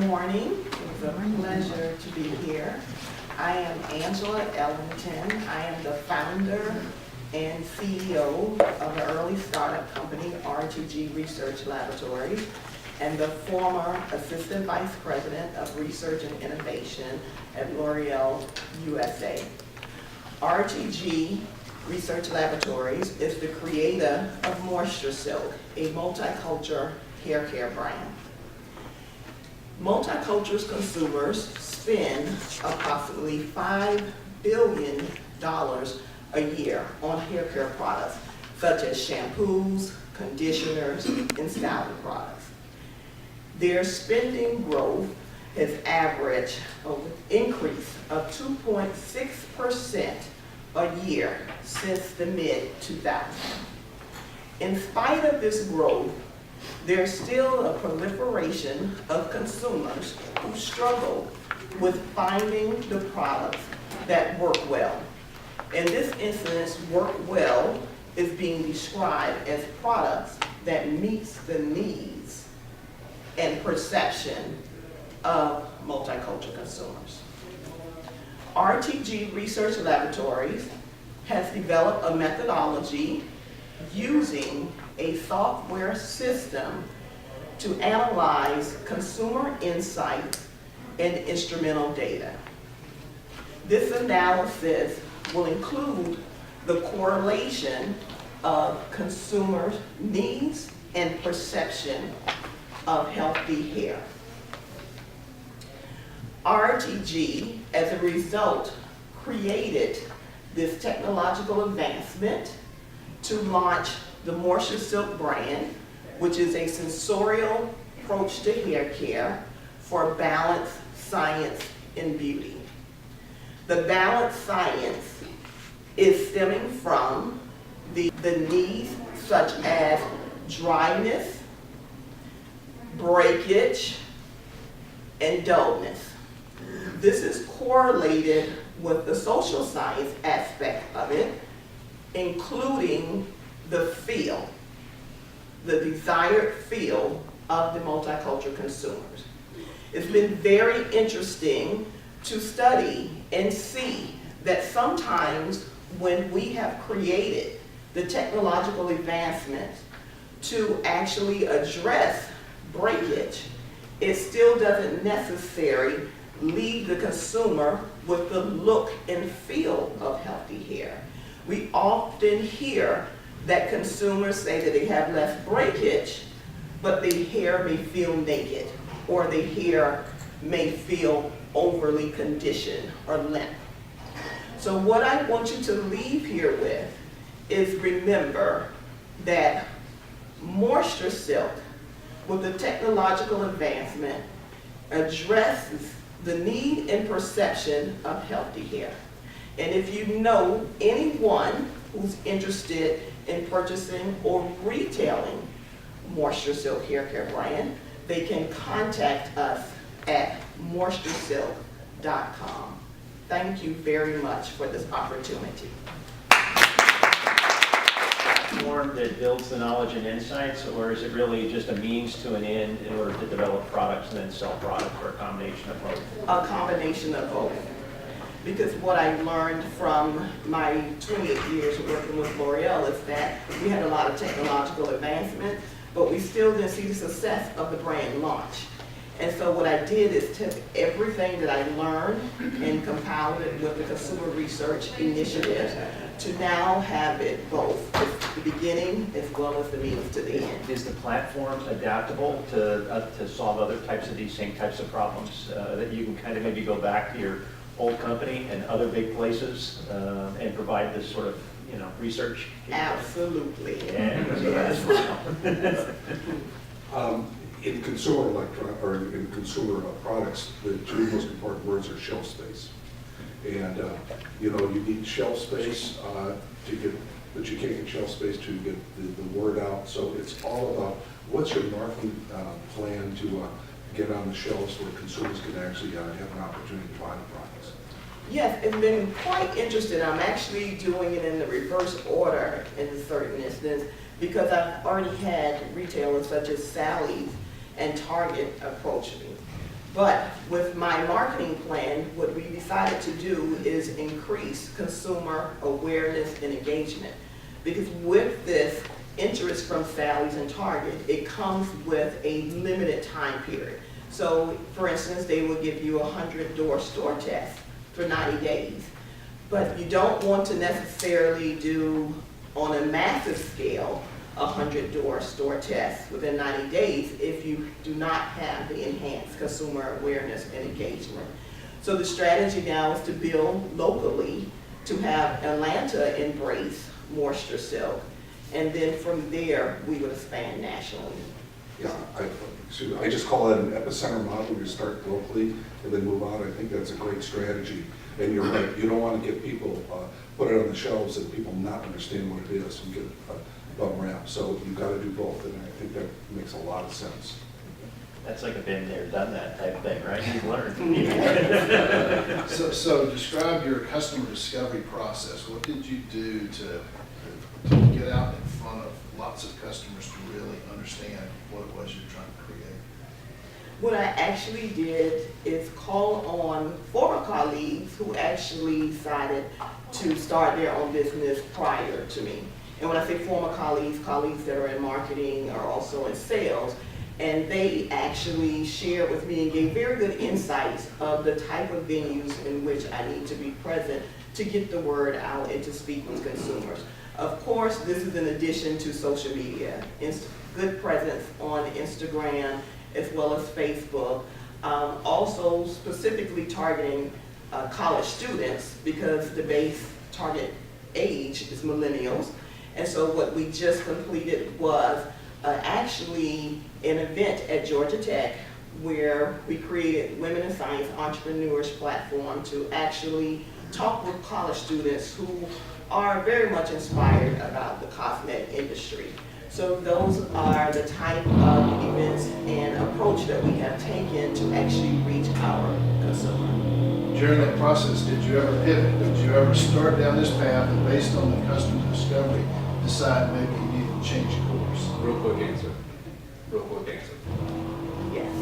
morning. It's a pleasure to be here. I am Angela Ellington. I am the founder and CEO of the early startup company, RTG Research Laboratories, and the former Assistant Vice President of Research and Innovation at L'Oreal USA. RTG Research Laboratories is the creator of Moisture Silk, a multicultural hair care brand. Multicultural consumers spend approximately $5 billion a year on hair care products, such as shampoos, conditioners, and styling products. Their spending growth has averaged an increase of 2.6% a year since the mid-2000s. In spite of this growth, there's still a proliferation of consumers who struggle with finding the products that work well. In this instance, work well is being described as products that meets the needs and perception of multicultural consumers. RTG Research Laboratories has developed a methodology using a software system to analyze consumer insights and instrumental data. This analysis will include the correlation of consumer needs and perception of healthy hair. RTG, as a result, created this technological advancement to launch the Moisture Silk brand, which is a sensorial approach to hair care for balance, science, and beauty. The balance science is stemming from the needs such as dryness, breakage, and dullness. This is correlated with the social science aspect of it, including the feel, the desired feel of the multicultural consumers. It's been very interesting to study and see that sometimes when we have created the technological advancements to actually address breakage, it still doesn't necessarily leave the consumer with the look and feel of healthy hair. We often hear that consumers say that they have less breakage, but the hair may feel naked, or the hair may feel overly conditioned or limp. So what I want you to leave here with is remember that Moisture Silk, with the technological advancement, addresses the need and perception of healthy hair. And if you know anyone who's interested in purchasing or retailing Moisture Silk hair care brand, they can contact us at moisturesilk.com. Thank you very much for this opportunity. Platform that builds the knowledge and insights, or is it really just a means to an end in order to develop products and then sell products, or a combination of both? A combination of both. Because what I learned from my 28 years working with L'Oreal is that we had a lot of technological advancement, but we still didn't see the success of the brand launch. And so what I did is took everything that I learned and compiled it with the consumer research initiative to now have it both the beginning as well as the means to the end. Is the platform adaptable to solve other types of these same types of problems, that you can kind of maybe go back to your old company and other big places and provide this sort of, you know, research? Absolutely. Yeah, Yes. In consumer in consumer products, the two most important words are shelf space. And you know, you need shelf space to get, but you can't get shelf space to get the word out. So it's all about what's your marketing plan to get on the shelves where consumers can actually have an opportunity to buy the products. Yes, it's been quite interesting. I'm actually doing it in the reverse order in a certain instance because I've already had retailers such as Sally's and Target approach me. But with my marketing plan, what we decided to do is increase consumer awareness and engagement. Because with this interest from Sally's and Target, it comes with a limited time period. So for instance, they will give you a 100-door store test for 90 days. But you don't want to necessarily do on a massive scale a 100-door store test within 90 days if you do not have the enhanced consumer awareness and engagement. So the strategy now is to build locally, to have Atlanta embrace Moisture Silk, and then from there we would expand nationally. Yeah, I just call that an epicenter model. You start locally and then move out. I think that's a great strategy. And you're right, you don't want to get people, put it on the shelves and people not understand what it is and get bum rap. So you've got to do both, and I think that makes a lot of sense. That's like a been there, done that type of thing, right? You've learned. So describe your customer discovery process. What did you do to get out in front of lots of customers to really understand what it was you're trying to create? What I actually did is call on former colleagues who actually decided to start their own business prior to me. And when I say former colleagues, colleagues that are in marketing or also in sales, and they actually shared with me and gave very good insights of the type of venues in which I need to be present to get the word out and to speak with consumers. Of course, this is in addition to social media, good presence on Instagram as well as Facebook, also specifically targeting college students because the base target age is millennials. And so what we just completed was actually an event at Georgia Tech where we created Women in Science Entrepreneurs platform to actually talk with college students who are very much inspired about the cosmetic industry. So those are the type of events and approach that we have taken to actually reach our consumer. During that process, did you ever pivot? Did you ever start down this path and based on the customer discovery, decide maybe you need to change course? Real quick answer. Yes.